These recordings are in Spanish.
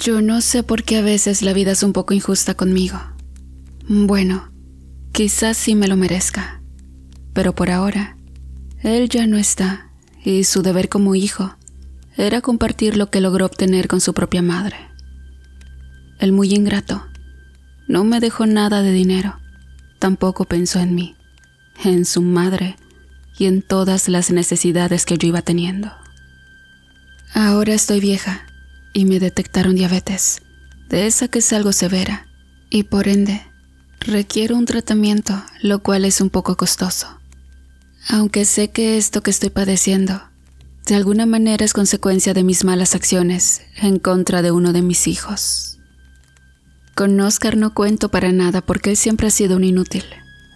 Yo no sé por qué a veces la vida es un poco injusta conmigo. Bueno, quizás sí me lo merezca, pero por ahora, él ya no está y su deber como hijo era compartir lo que logró obtener con su propia madre. El muy ingrato no me dejó nada de dinero, tampoco pensó en mí, en su madre y en todas las necesidades que yo iba teniendo. Ahora estoy vieja y me detectaron diabetes, de esa que es algo severa, y por ende requiero un tratamiento, lo cual es un poco costoso. Aunque sé que esto que estoy padeciendo de alguna manera es consecuencia de mis malas acciones en contra de uno de mis hijos. Con Oscar no cuento para nada porque él siempre ha sido un inútil.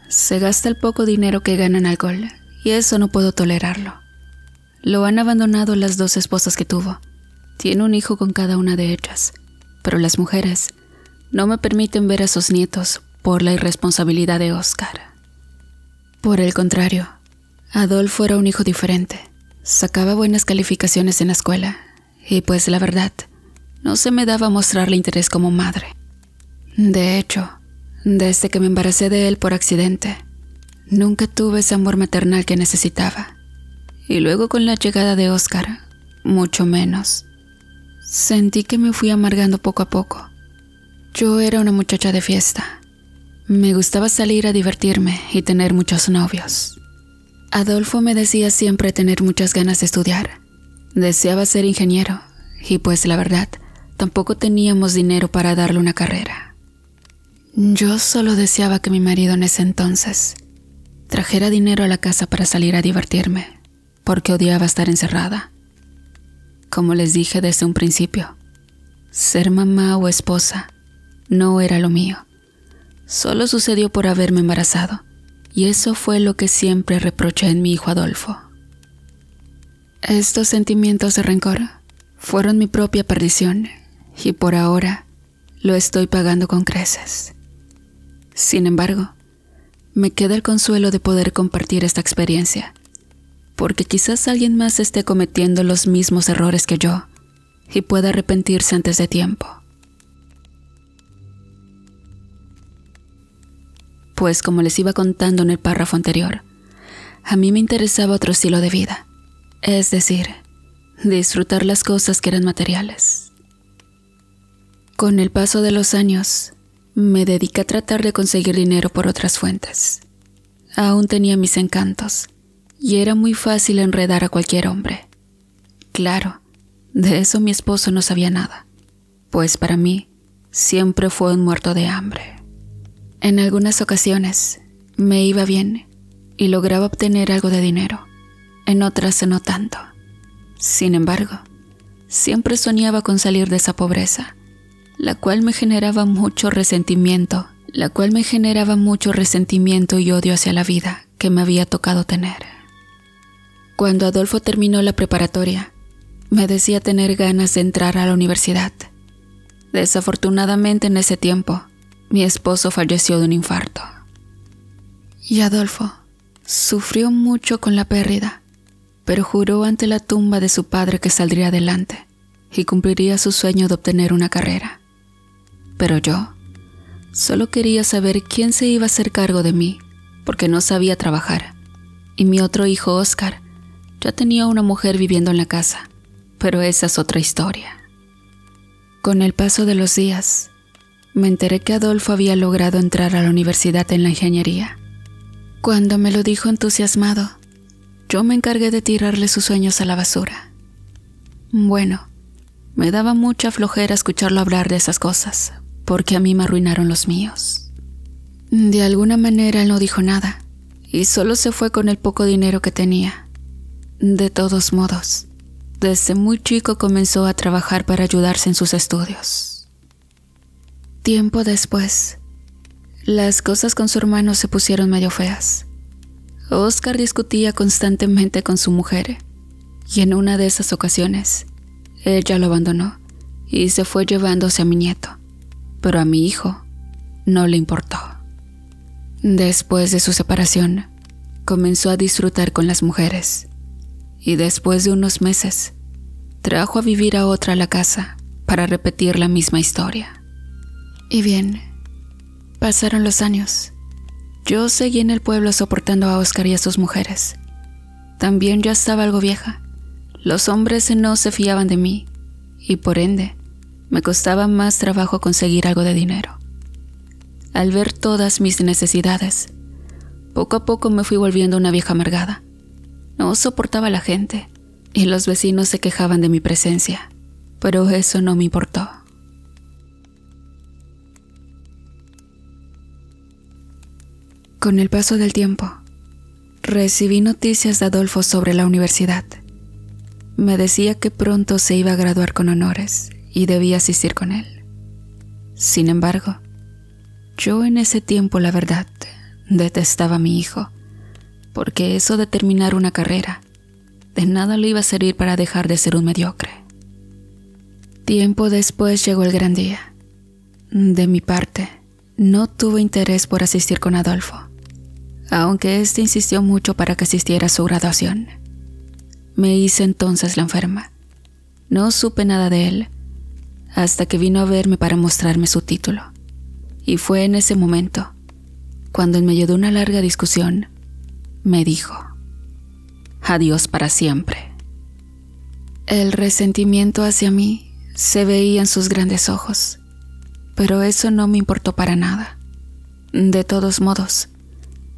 Se gasta el poco dinero que gana en alcohol y eso no puedo tolerarlo. Lo han abandonado las 2 esposas que tuvo. Tiene un hijo con cada una de ellas, pero las mujeres no me permiten ver a sus nietos por la irresponsabilidad de Oscar. Por el contrario, Adolfo era un hijo diferente. Sacaba buenas calificaciones en la escuela y pues la verdad, no se me daba mostrarle interés como madre. De hecho, desde que me embaracé de él por accidente, nunca tuve ese amor maternal que necesitaba. Y luego con la llegada de Oscar, mucho menos. Sentí que me fui amargando poco a poco. Yo era una muchacha de fiesta. Me gustaba salir a divertirme y tener muchos novios. Adolfo me decía siempre tener muchas ganas de estudiar. Deseaba ser ingeniero y pues la verdad, tampoco teníamos dinero para darle una carrera. Yo solo deseaba que mi marido en ese entonces trajera dinero a la casa para salir a divertirme, porque odiaba estar encerrada. Como les dije desde un principio, ser mamá o esposa no era lo mío. Solo sucedió por haberme embarazado, y eso fue lo que siempre reproché en mi hijo Adolfo. Estos sentimientos de rencor fueron mi propia perdición, y por ahora lo estoy pagando con creces. Sin embargo, me queda el consuelo de poder compartir esta experiencia, porque quizás alguien más esté cometiendo los mismos errores que yo y pueda arrepentirse antes de tiempo. Pues como les iba contando en el párrafo anterior, a mí me interesaba otro estilo de vida, es decir, disfrutar las cosas que eran materiales. Con el paso de los años, me dediqué a tratar de conseguir dinero por otras fuentes. Aún tenía mis encantos, y era muy fácil enredar a cualquier hombre. Claro, de eso mi esposo no sabía nada, pues para mí siempre fue un muerto de hambre. En algunas ocasiones me iba bien y lograba obtener algo de dinero, en otras no tanto. Sin embargo, siempre soñaba con salir de esa pobreza, la cual me generaba mucho resentimiento y odio hacia la vida que me había tocado tener. Cuando Adolfo terminó la preparatoria, me decía tener ganas de entrar a la universidad. Desafortunadamente en ese tiempo, mi esposo falleció de un infarto. Y Adolfo sufrió mucho con la pérdida, pero juró ante la tumba de su padre que saldría adelante y cumpliría su sueño de obtener una carrera. Pero yo solo quería saber quién se iba a hacer cargo de mí, porque no sabía trabajar, y mi otro hijo, Oscar, ya tenía una mujer viviendo en la casa, pero esa es otra historia. Con el paso de los días, me enteré que Adolfo había logrado entrar a la universidad en la ingeniería. Cuando me lo dijo entusiasmado, yo me encargué de tirarle sus sueños a la basura. Bueno, me daba mucha flojera escucharlo hablar de esas cosas, porque a mí me arruinaron los míos. De alguna manera él no dijo nada, y solo se fue con el poco dinero que tenía. De todos modos, desde muy chico comenzó a trabajar para ayudarse en sus estudios. Tiempo después, las cosas con su hermano se pusieron medio feas. Oscar discutía constantemente con su mujer, y en una de esas ocasiones, ella lo abandonó y se fue llevándose a mi nieto, pero a mi hijo no le importó. Después de su separación, comenzó a disfrutar con las mujeres, y después de unos meses, trajo a vivir a otra a la casa para repetir la misma historia. Y bien, pasaron los años. Yo seguí en el pueblo soportando a Oscar y a sus mujeres. También ya estaba algo vieja. Los hombres no se fiaban de mí y por ende me costaba más trabajo conseguir algo de dinero. Al ver todas mis necesidades, poco a poco me fui volviendo una vieja amargada. No soportaba a la gente y los vecinos se quejaban de mi presencia, pero eso no me importó. Con el paso del tiempo, recibí noticias de Adolfo sobre la universidad. Me decía que pronto se iba a graduar con honores y debía asistir con él. Sin embargo, yo en ese tiempo, la verdad, detestaba a mi hijo, porque eso de terminar una carrera, de nada le iba a servir para dejar de ser un mediocre. Tiempo después llegó el gran día. De mi parte, no tuve interés por asistir con Adolfo, aunque éste insistió mucho para que asistiera a su graduación. Me hice entonces la enferma. No supe nada de él, hasta que vino a verme para mostrarme su título. Y fue en ese momento, cuando en medio de una larga discusión, me dijo: adiós para siempre. El resentimiento hacia mí se veía en sus grandes ojos, pero eso no me importó para nada. De todos modos,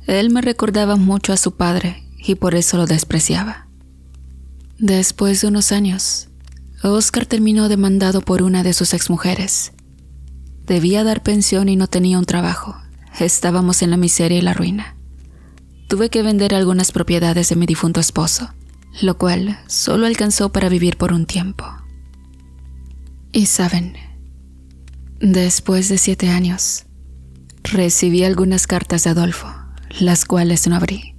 él me recordaba mucho a su padre y por eso lo despreciaba. Después de unos años, Oscar terminó demandado por una de sus exmujeres. Debía dar pensión y no tenía un trabajo. Estábamos en la miseria y la ruina. Tuve que vender algunas propiedades de mi difunto esposo, lo cual solo alcanzó para vivir por un tiempo. Y saben, después de 7 años, recibí algunas cartas de Adolfo, las cuales no abrí.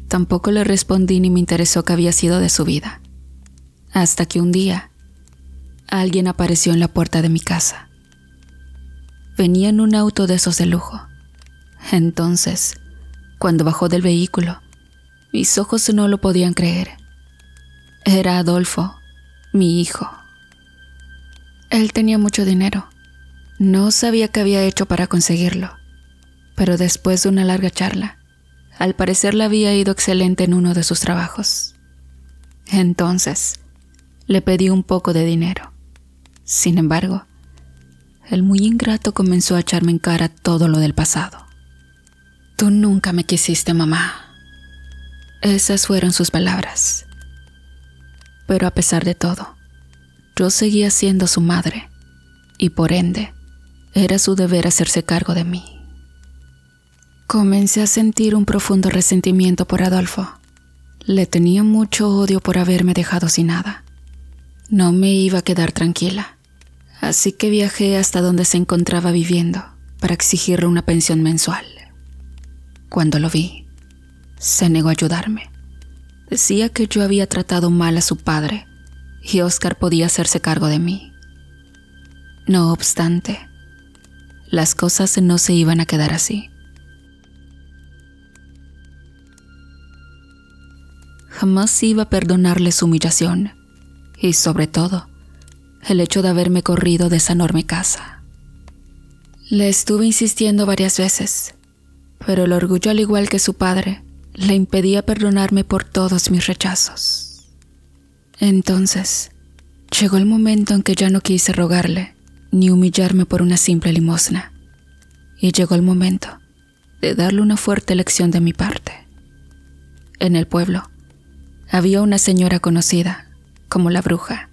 Tampoco le respondí ni me interesó qué había sido de su vida. Hasta que un día, alguien apareció en la puerta de mi casa. Venía en un auto de esos de lujo. Entonces, cuando bajó del vehículo, mis ojos no lo podían creer. Era Adolfo, mi hijo. Él tenía mucho dinero. No sabía qué había hecho para conseguirlo, pero después de una larga charla, al parecer le había ido excelente en uno de sus trabajos. Entonces, le pedí un poco de dinero. Sin embargo, el muy ingrato comenzó a echarme en cara todo lo del pasado. Tú nunca me quisiste, mamá. Esas fueron sus palabras. Pero a pesar de todo, yo seguía siendo su madre y por ende, era su deber hacerse cargo de mí. Comencé a sentir un profundo resentimiento por Adolfo. Le tenía mucho odio por haberme dejado sin nada. No me iba a quedar tranquila, así que viajé hasta donde se encontraba viviendo para exigirle una pensión mensual. Cuando lo vi, se negó a ayudarme. Decía que yo había tratado mal a su padre y Oscar podía hacerse cargo de mí. No obstante, las cosas no se iban a quedar así. Jamás iba a perdonarle su humillación y, sobre todo, el hecho de haberme corrido de esa enorme casa. Le estuve insistiendo varias veces, pero el orgullo, al igual que su padre, le impedía perdonarme por todos mis rechazos. Entonces, llegó el momento en que ya no quise rogarle ni humillarme por una simple limosna, y llegó el momento de darle una fuerte lección de mi parte. En el pueblo, había una señora conocida como la bruja.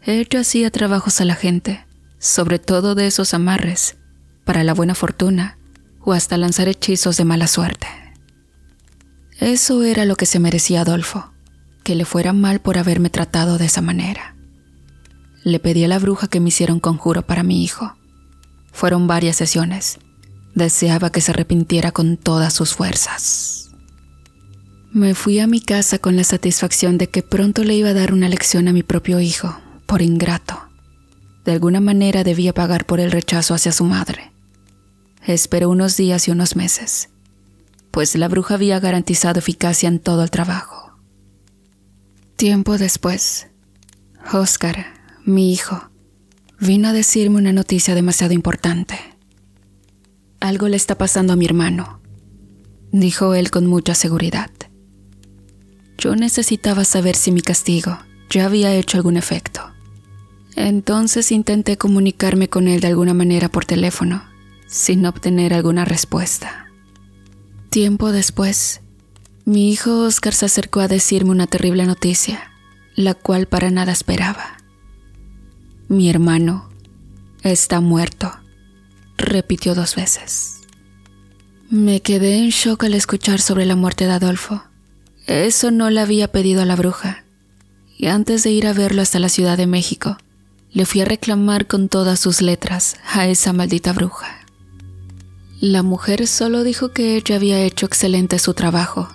Ella hacía trabajos a la gente, sobre todo de esos amarres, para la buena fortuna o hasta lanzar hechizos de mala suerte. Eso era lo que se merecía Adolfo, que le fuera mal por haberme tratado de esa manera. Le pedí a la bruja que me hiciera un conjuro para mi hijo. Fueron varias sesiones. Deseaba que se arrepintiera con todas sus fuerzas. Me fui a mi casa con la satisfacción de que pronto le iba a dar una lección a mi propio hijo, por ingrato. De alguna manera debía pagar por el rechazo hacia su madre. Esperé unos días y unos meses, pues la bruja había garantizado eficacia en todo el trabajo. Tiempo después, Oscar, mi hijo, Vino a decirme una noticia demasiado importante. Algo le está pasando a mi hermano, dijo él con mucha seguridad. Yo necesitaba saber si mi castigo ya había hecho algún efecto. Entonces intenté comunicarme con él de alguna manera por teléfono, sin obtener alguna respuesta. Tiempo después, mi hijo Oscar se acercó a decirme una terrible noticia, la cual para nada esperaba. Mi hermano está muerto, repitió 2 veces. Me quedé en shock al escuchar sobre la muerte de Adolfo. Eso no le había pedido a la bruja, y antes de ir a verlo hasta la Ciudad de México, le fui a reclamar con todas sus letras a esa maldita bruja. La mujer solo dijo que ella había hecho excelente su trabajo,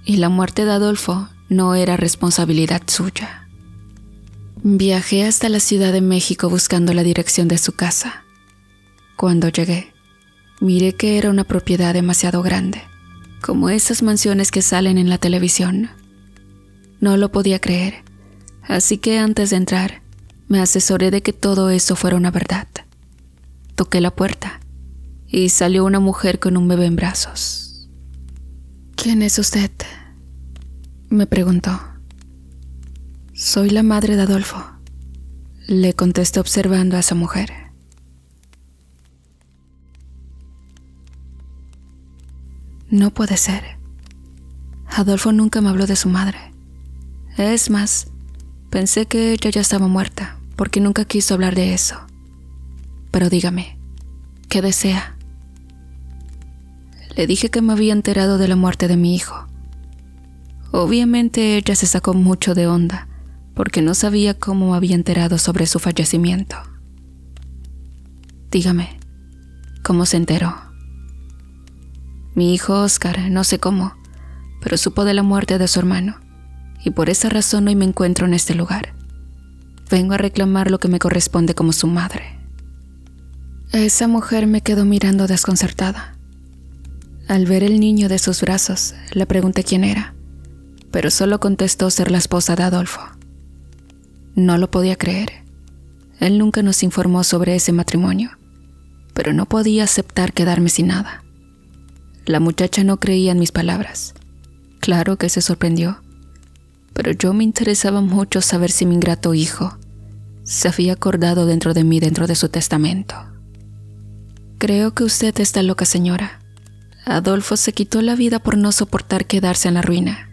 y la muerte de Adolfo no era responsabilidad suya. Viajé hasta la Ciudad de México buscando la dirección de su casa. Cuando llegué, miré que era una propiedad demasiado grande, como esas mansiones que salen en la televisión. No lo podía creer, así que antes de entrar, me asesoré de que todo eso fuera una verdad. Toqué la puerta y salió una mujer con un bebé en brazos. ¿Quién es usted?, me preguntó. Soy la madre de Adolfo, le contesté observando a esa mujer. No puede ser. Adolfo nunca me habló de su madre. Es más, pensé que ella ya estaba muerta, porque nunca quiso hablar de eso. Pero dígame, ¿qué desea? Le dije que me había enterado de la muerte de mi hijo. Obviamente ella se sacó mucho de onda, porque no sabía cómo me había enterado sobre su fallecimiento. Dígame, ¿cómo se enteró? Mi hijo Oscar, no sé cómo, pero supo de la muerte de su hermano, y por esa razón hoy me encuentro en este lugar. Vengo a reclamar lo que me corresponde como su madre. Esa mujer me quedó mirando desconcertada. Al ver el niño de sus brazos, le pregunté quién era, pero solo contestó ser la esposa de Adolfo. No lo podía creer. Él nunca nos informó sobre ese matrimonio, pero no podía aceptar quedarme sin nada. La muchacha no creía en mis palabras. Claro que se sorprendió, pero yo me interesaba mucho saber si mi ingrato hijo se había acordado dentro de mí dentro de su testamento. Creo que usted está loca, señora. Adolfo se quitó la vida por no soportar quedarse en la ruina.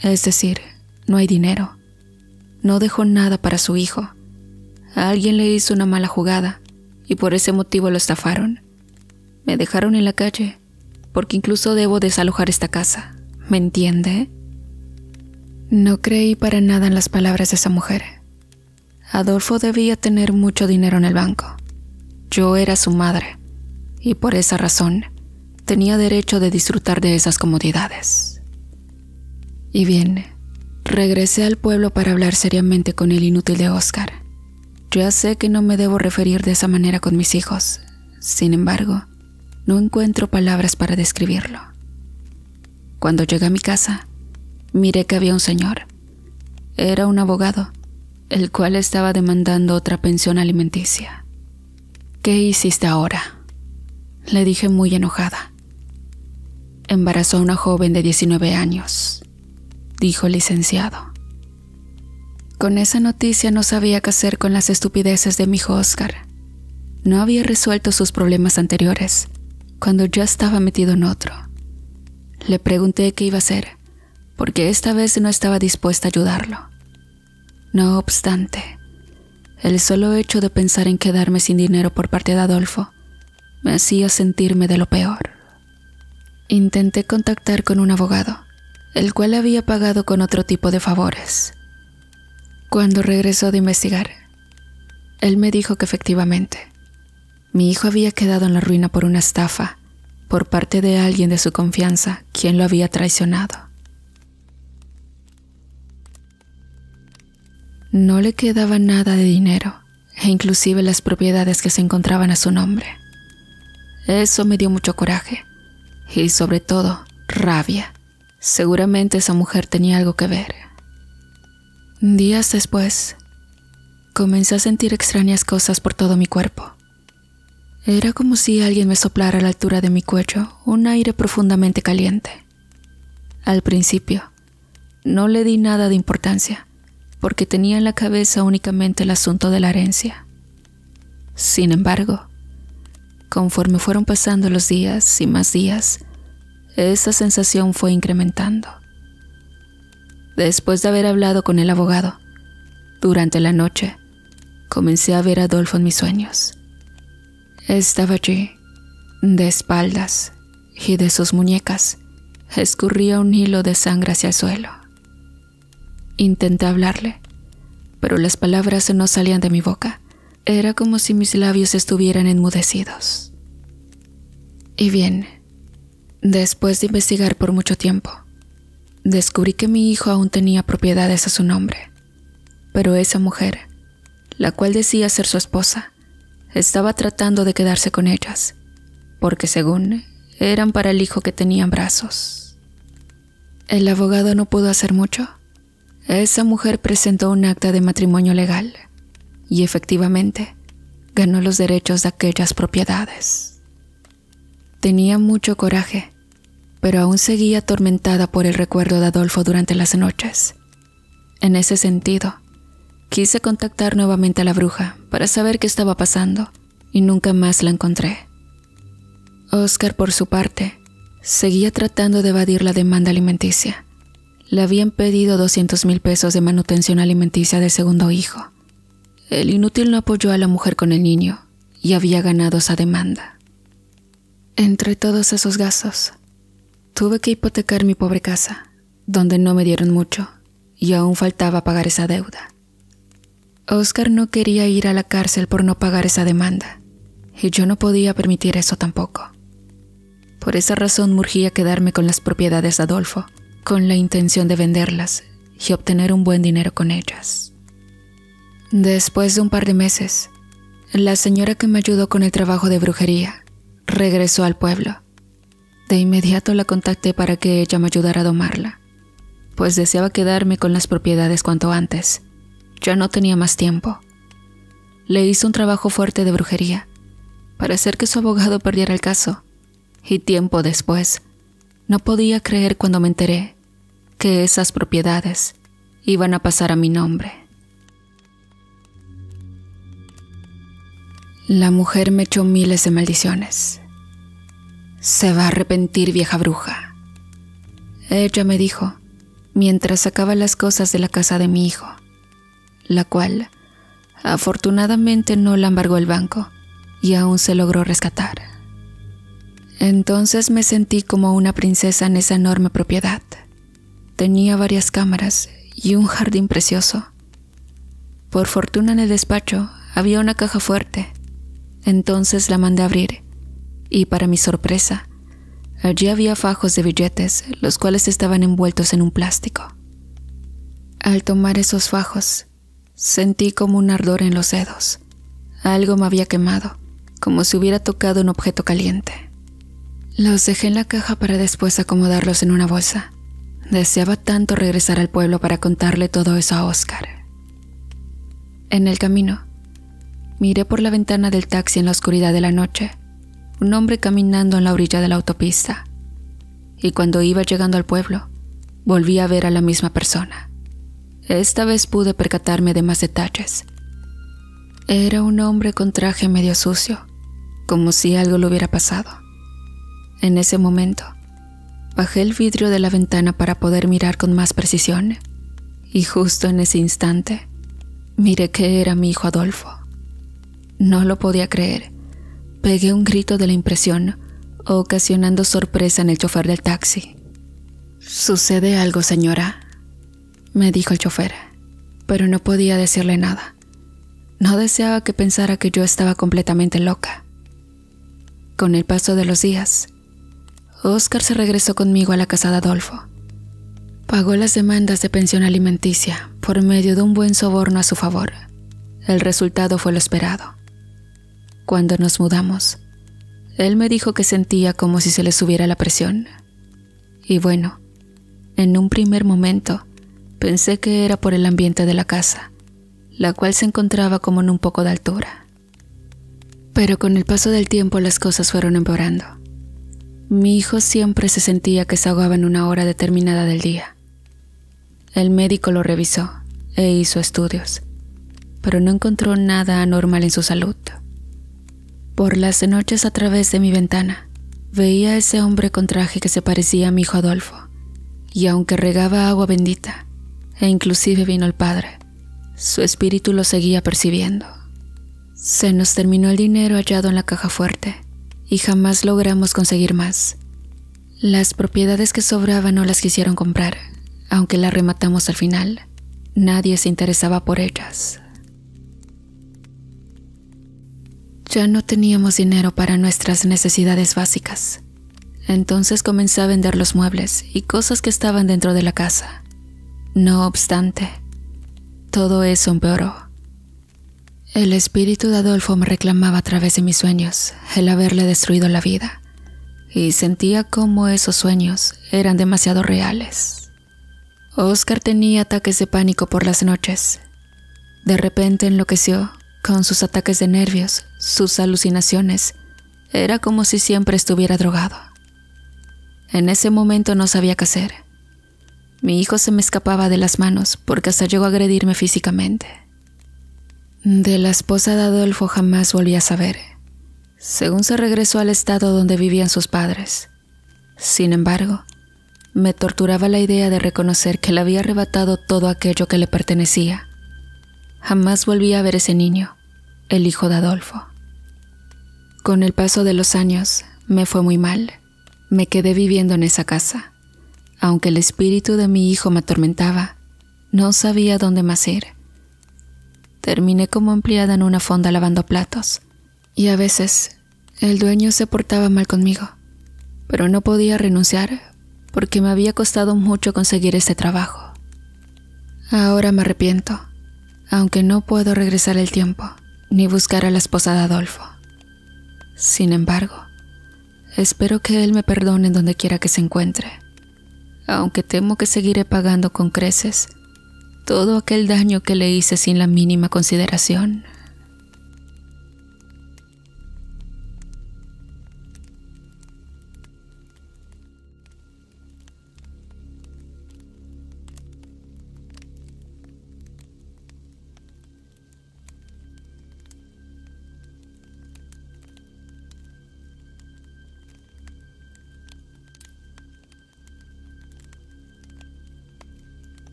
Es decir, no hay dinero. No dejó nada para su hijo. A alguien le hizo una mala jugada y por ese motivo lo estafaron. Me dejaron en la calle porque incluso debo desalojar esta casa. ¿Me entiende? No creí para nada en las palabras de esa mujer. Adolfo debía tener mucho dinero en el banco. Yo era su madre y por esa razón tenía derecho de disfrutar de esas comodidades. Y bien, regresé al pueblo para hablar seriamente con el inútil de Oscar. Ya sé que no me debo referir de esa manera con mis hijos. Sin embargo, no encuentro palabras para describirlo. Cuando llegué a mi casa, miré que había un señor. Era un abogado, el cual estaba demandando otra pensión alimenticia. ¿Qué hiciste ahora?, le dije muy enojada. Embarazó a una joven de 19 años, dijo el licenciado. Con esa noticia no sabía qué hacer con las estupideces de mi hijo Oscar. No había resuelto sus problemas anteriores, cuando ya estaba metido en otro. Le pregunté qué iba a hacer, porque esta vez no estaba dispuesta a ayudarlo. No obstante, el solo hecho de pensar en quedarme sin dinero por parte de Adolfo me hacía sentirme de lo peor. Intenté contactar con un abogado, el cual había pagado con otro tipo de favores. Cuando regresó de investigar, él me dijo que efectivamente, mi hijo había quedado en la ruina por una estafa por parte de alguien de su confianza, quien lo había traicionado. No le quedaba nada de dinero, e inclusive las propiedades que se encontraban a su nombre. Eso me dio mucho coraje, y sobre todo, rabia. Seguramente esa mujer tenía algo que ver. Días después, comencé a sentir extrañas cosas por todo mi cuerpo. Era como si alguien me soplara a la altura de mi cuello un aire profundamente caliente. Al principio, no le di nada de importancia, porque tenía en la cabeza únicamente el asunto de la herencia. Sin embargo, conforme fueron pasando los días y más días, esa sensación fue incrementando. Después de haber hablado con el abogado, durante la noche, comencé a ver a Adolfo en mis sueños. Estaba allí, de espaldas, y de sus muñecas escurría un hilo de sangre hacia el suelo. Intenté hablarle, pero las palabras no salían de mi boca. Era como si mis labios estuvieran enmudecidos. Y bien, después de investigar por mucho tiempo, descubrí que mi hijo aún tenía propiedades a su nombre, pero esa mujer, la cual decía ser su esposa, estaba tratando de quedarse con ellas, porque según eran para el hijo que tenía en brazos. El abogado no pudo hacer mucho. Esa mujer presentó un acta de matrimonio legal y efectivamente ganó los derechos de aquellas propiedades. Tenía mucho coraje, pero aún seguía atormentada por el recuerdo de Adolfo durante las noches. En ese sentido, quise contactar nuevamente a la bruja para saber qué estaba pasando y nunca más la encontré. Oscar, por su parte, seguía tratando de evadir la demanda alimenticia. Le habían pedido 200,000 pesos de manutención alimenticia del segundo hijo. El inútil no apoyó a la mujer con el niño y había ganado esa demanda. Entre todos esos gastos, tuve que hipotecar mi pobre casa, donde no me dieron mucho y aún faltaba pagar esa deuda. Oscar no quería ir a la cárcel por no pagar esa demanda, y yo no podía permitir eso tampoco. Por esa razón me urgía quedarme con las propiedades de Adolfo, con la intención de venderlas y obtener un buen dinero con ellas. Después de un par de meses, la señora que me ayudó con el trabajo de brujería regresó al pueblo. De inmediato la contacté para que ella me ayudara a domarla, pues deseaba quedarme con las propiedades cuanto antes. Ya no tenía más tiempo. Le hizo un trabajo fuerte de brujería para hacer que su abogado perdiera el caso, y tiempo después no podía creer cuando me enteré que esas propiedades iban a pasar a mi nombre. La mujer me echó miles de maldiciones. Se va a arrepentir, vieja bruja. Ella me dijo, mientras sacaba las cosas de la casa de mi hijo, la cual afortunadamente no la embargó el banco y aún se logró rescatar. Entonces me sentí como una princesa en esa enorme propiedad. Tenía varias cámaras y un jardín precioso. Por fortuna en el despacho había una caja fuerte. Entonces la mandé a abrir y, para mi sorpresa, allí había fajos de billetes, los cuales estaban envueltos en un plástico. Al tomar esos fajos, sentí como un ardor en los dedos. Algo me había quemado, como si hubiera tocado un objeto caliente. Los dejé en la caja para después acomodarlos en una bolsa. Deseaba tanto regresar al pueblo para contarle todo eso a Oscar. En el camino, miré por la ventana del taxi en la oscuridad de la noche, un hombre caminando en la orilla de la autopista. Y cuando iba llegando al pueblo, volví a ver a la misma persona. Esta vez pude percatarme de más detalles. Era un hombre con traje medio sucio, como si algo le hubiera pasado. En ese momento, bajé el vidrio de la ventana para poder mirar con más precisión, y justo en ese instante, miré que era mi hijo Adolfo. No lo podía creer. Pegué un grito de la impresión, ocasionando sorpresa en el chofer del taxi. «¿Sucede algo, señora?», me dijo el chofer, pero no podía decirle nada. No deseaba que pensara que yo estaba completamente loca. Con el paso de los días, Oscar se regresó conmigo a la casa de Adolfo. Pagó las demandas de pensión alimenticia por medio de un buen soborno a su favor. El resultado fue lo esperado. Cuando nos mudamos, él me dijo que sentía como si se le subiera la presión. Y bueno, en un primer momento pensé que era por el ambiente de la casa la cual se encontraba como en un poco de altura. Pero con el paso del tiempo las cosas fueron empeorando. Mi hijo siempre se sentía que se ahogaba en una hora determinada del día. El médico lo revisó e hizo estudios, pero no encontró nada anormal en su salud. Por las noches, a través de mi ventana, veía a ese hombre con traje que se parecía a mi hijo Adolfo, y aunque regaba agua bendita, e inclusive vino el padre, su espíritu lo seguía percibiendo. Se nos terminó el dinero hallado en la caja fuerte, y jamás logramos conseguir más. Las propiedades que sobraban no las quisieron comprar, aunque las rematamos al final. Nadie se interesaba por ellas. Ya no teníamos dinero para nuestras necesidades básicas. Entonces comencé a vender los muebles y cosas que estaban dentro de la casa. No obstante, todo eso empeoró. El espíritu de Adolfo me reclamaba a través de mis sueños el haberle destruido la vida, y sentía como esos sueños eran demasiado reales. Oscar tenía ataques de pánico por las noches. De repente enloqueció con sus ataques de nervios, sus alucinaciones. Era como si siempre estuviera drogado. En ese momento no sabía qué hacer. Mi hijo se me escapaba de las manos porque hasta llegó a agredirme físicamente. De la esposa de Adolfo jamás volví a saber, según se regresó al estado donde vivían sus padres. Sin embargo, me torturaba la idea de reconocer que le había arrebatado todo aquello que le pertenecía. Jamás volví a ver ese niño, el hijo de Adolfo. Con el paso de los años, me fue muy mal. Me quedé viviendo en esa casa. Aunque el espíritu de mi hijo me atormentaba, no sabía dónde más ir. Terminé como empleada en una fonda lavando platos, y a veces el dueño se portaba mal conmigo, pero no podía renunciar porque me había costado mucho conseguir este trabajo. Ahora me arrepiento, aunque no puedo regresar el tiempo ni buscar a la esposa de Adolfo. Sin embargo, espero que él me perdone en donde quiera que se encuentre, aunque temo que seguiré pagando con creces todo aquel daño que le hice sin la mínima consideración.